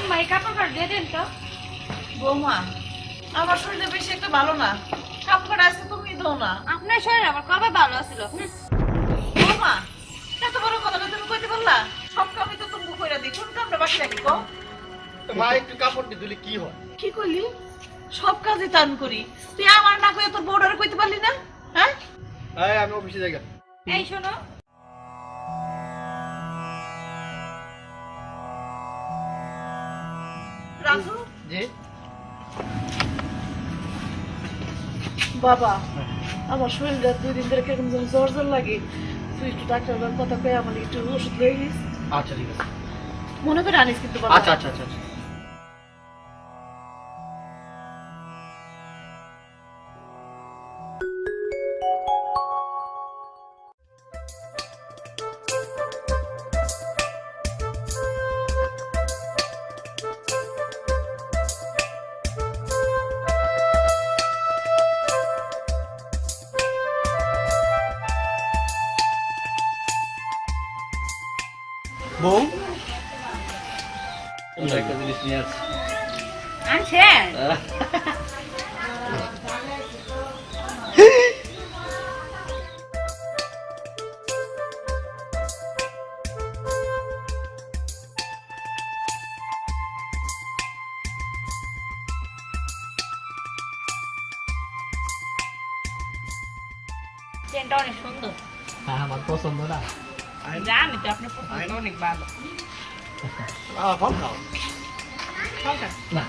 আম্মা এই কাপড় দিয়ে দেন তো। বৌমা আমার শরীরে বেশি একটা ভালো না, কাপড় আজকে তুমি দাও না। আপনার শরীর আমার কবে ভালো ছিল? বৌমা এত বড় কথা তুমি কইতে বললা? সব কামই তো তুমি কইরা দিই, কোন কামটা বাকি রাখি কও? ভাই একটু কাপড় দিয়ে দিলে কি হয়? কি কইলি? সব কাজই তো আমি করি, তুই আমার না কইয়া তোর বউডারে কইতে পারলি না? হ্যাঁ এই আমি অফিসে যাই। এই শোনো, রাজু জি বাবা, আমার শরীরটা 2 দিন ধরে কেমন যেন জ্বর জ্বর লাগে, তুই একটু ডাক্তারের কথা কয়ে আমার একটু ওষুধ লয়ে নিস। আচ্ছা ঠিক আছে। মনে করে আনিস কিন্তু বাবা। আচ্ছা আচ্ছা আচ্ছা আচ্ছা। বউ একটা জিনিস নিয়ে আসছি। আনছেন? চেনটা অনেক সুন্দর। হ্যাঁ আমার পছন্দ না। জানি তো আপনার পছন্দ অনেক ভালো। ফল খাও না।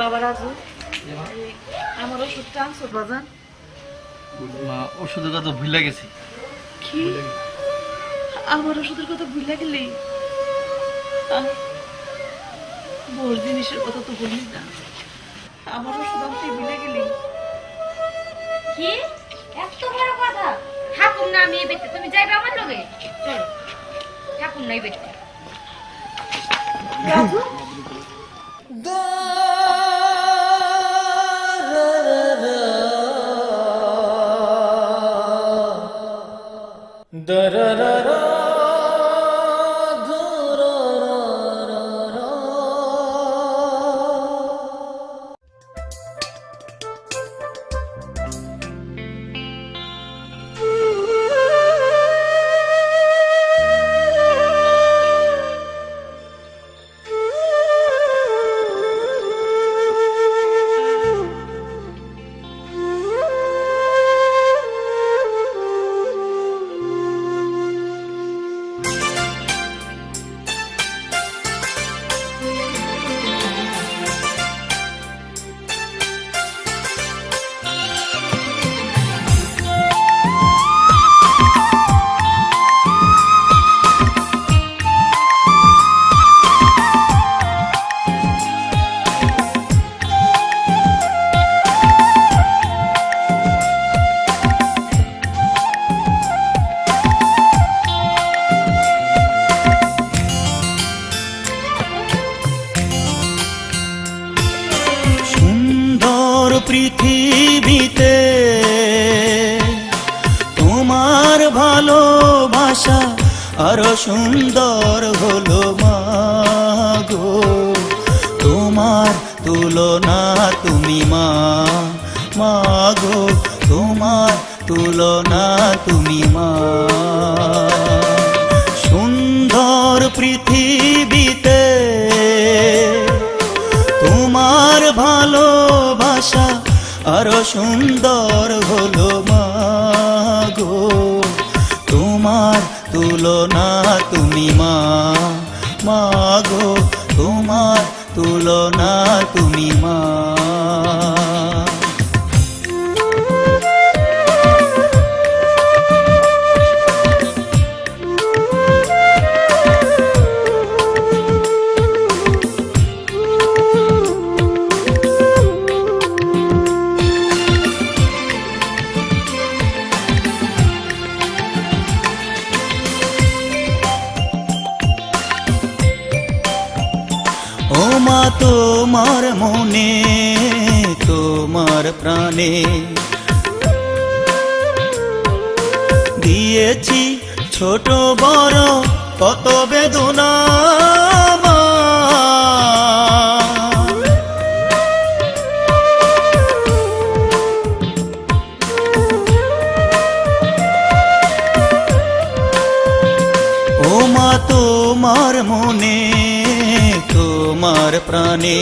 বাবা রাজু, আমার ওষুধটা আনছো বাজান? ওষুধের কথা ভুলে গেছি। কি আমার ওষুধের কথা ভুলে গেলি? বড় জিনিসের কথা তো বললি না, আমার ওষুধ আনতে ভুলে গেলি? কি এত বড় কথা? থাকুন না আমি এই বেতে, তুমি যাইবে আমার লগে? চলো থাকুন না এই বেতে। রাজু পৃথিবীতে তোমার ভালোবাসা আরো সুন্দর হলো মাগো, তোমার তুলনা তুমি মাগো, তোমার তুলনা তুমি সুন্দর পৃথিবীতে তোমার ভালোবাসা আরো সুন্দর হলো মাগো, তোমার তুলনা তুমি মাগো, তোমার তুলনা তুমি ও মা, তোমার মনে তোমার প্রাণে দিয়েছি ছোট বড় কত বেদনা। মনে তোমার প্রাণে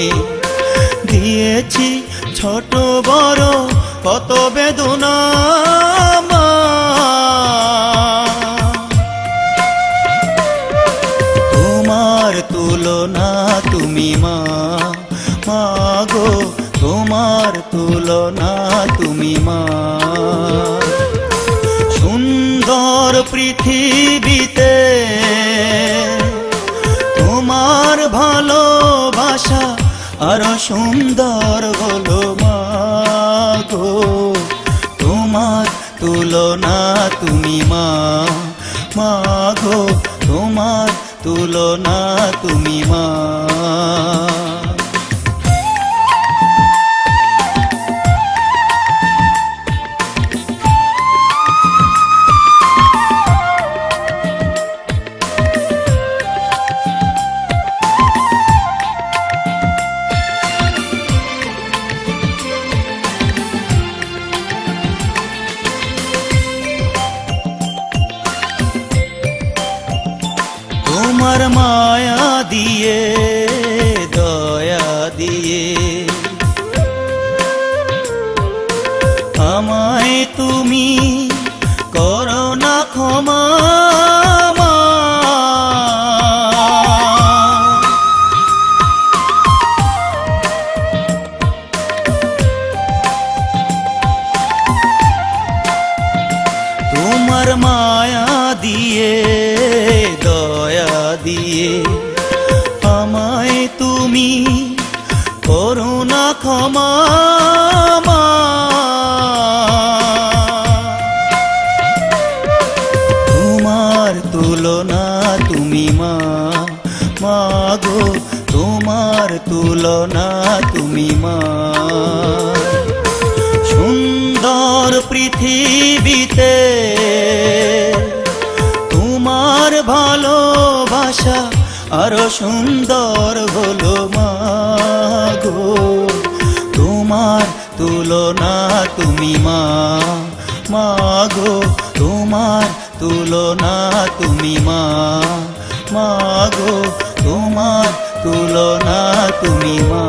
দিয়েছি ছোট বড় কত বেদনা মা। তোমার তুলনা তুমি মা, মা গো তোমার তুলনা তুমি মা। সুন্দর পৃথিবীতে তোমার ভালোবাসা আরো সুন্দর হলো মা গো। তোমার তুলনা তুমি মা, মা গো তোমার তুলনা তুমি মা। তোমার মায়া দিয়ে দয়া দিয়ে আমায় তুমি করো না ক্ষমা মা। তোমার মায়া দিয়ে দয়া দিয়ে আমায় তুমি করো না ক্ষমা মা। তোমার তুলনা তুমি মা, মা গো তোমার তুলনা তুমি মা। সুন্দর পৃথিবীতে তোমার ভালোবাসা আরো সুন্দর হলো মা গো। তোমার তুলনা তুমি মা, মা গো তোমার তুলনা তুমি মা, মা গো তোমার তুলনা তুমি মা।